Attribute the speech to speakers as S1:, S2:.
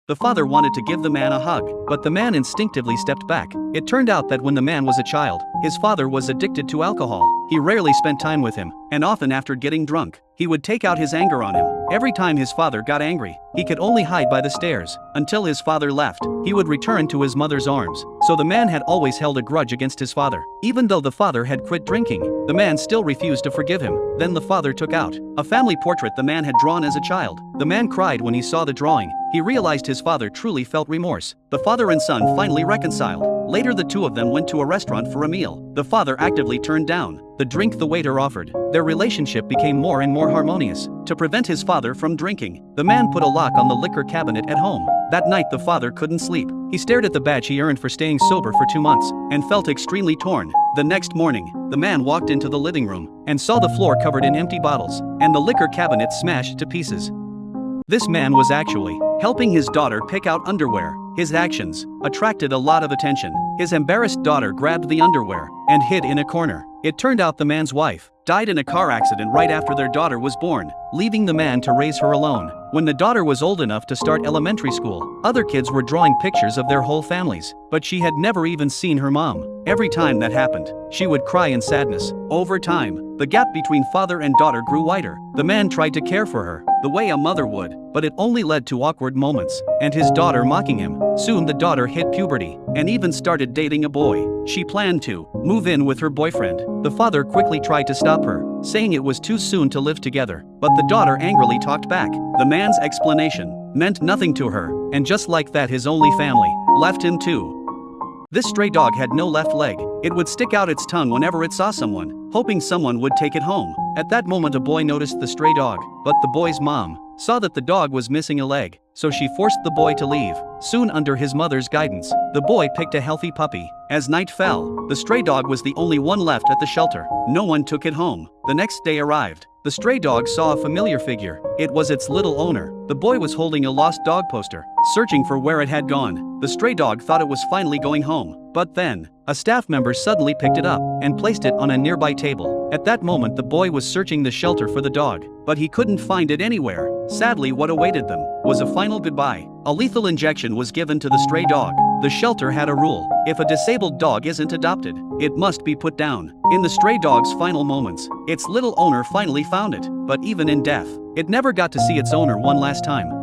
S1: The father wanted to give the man a hug, but the man instinctively stepped back. It turned out that when the man was a child, his father was addicted to alcohol. He rarely spent time with him, and often after getting drunk, he would take out his anger on him. Every time his father got angry, he could only hide by the stairs. Until his father left, he would return to his mother's arms. So the man had always held a grudge against his father. Even though the father had quit drinking, the man still refused to forgive him. Then the father took out a family portrait the man had drawn as a child. The man cried when he saw the drawing. He realized his father truly felt remorse. The father and son finally reconciled. Later the two of them went to a restaurant for a meal. The father actively turned down the drink the waiter offered. Their relationship became more and more harmonious. To prevent his father from drinking, the man put a lock on the liquor cabinet at home. That night the father couldn't sleep. He stared at the badge he earned for staying sober for 2 months, and felt extremely torn. The next morning, the man walked into the living room, and saw the floor covered in empty bottles, and the liquor cabinet smashed to pieces. This man was actually helping his daughter pick out underwear. His actions attracted a lot of attention. His embarrassed daughter grabbed the underwear and hid in a corner. It turned out the man's wife died in a car accident right after their daughter was born, leaving the man to raise her alone. When the daughter was old enough to start elementary school, other kids were drawing pictures of their whole families, but she had never even seen her mom. Every time that happened, she would cry in sadness. Over time, the gap between father and daughter grew wider. The man tried to care for her the way a mother would, but it only led to awkward moments, and his daughter mocking him. Soon the daughter hit puberty, and even started dating a boy. She planned to move in with her boyfriend. The father quickly tried to stop her, saying it was too soon to live together, but the daughter angrily talked back. The man's explanation meant nothing to her, and just like that his only family left him too. This stray dog had no left leg. It would stick out its tongue whenever it saw someone, hoping someone would take it home. At that moment a boy noticed the stray dog, but the boy's mom saw that the dog was missing a leg, so she forced the boy to leave. Soon under his mother's guidance, the boy picked a healthy puppy. As night fell, the stray dog was the only one left at the shelter. No one took it home. The next day arrived. The stray dog saw a familiar figure. It was its little owner. The boy was holding a lost dog poster, searching for where it had gone. The stray dog thought it was finally going home, but then a staff member suddenly picked it up and placed it on a nearby table. At that moment the boy was searching the shelter for the dog, but he couldn't find it anywhere. Sadly, what awaited them was a final goodbye. A lethal injection was given to the stray dog. The shelter had a rule: if a disabled dog isn't adopted, it must be put down. In the stray dog's final moments, its little owner finally found it, but even in death, it never got to see its owner one last time.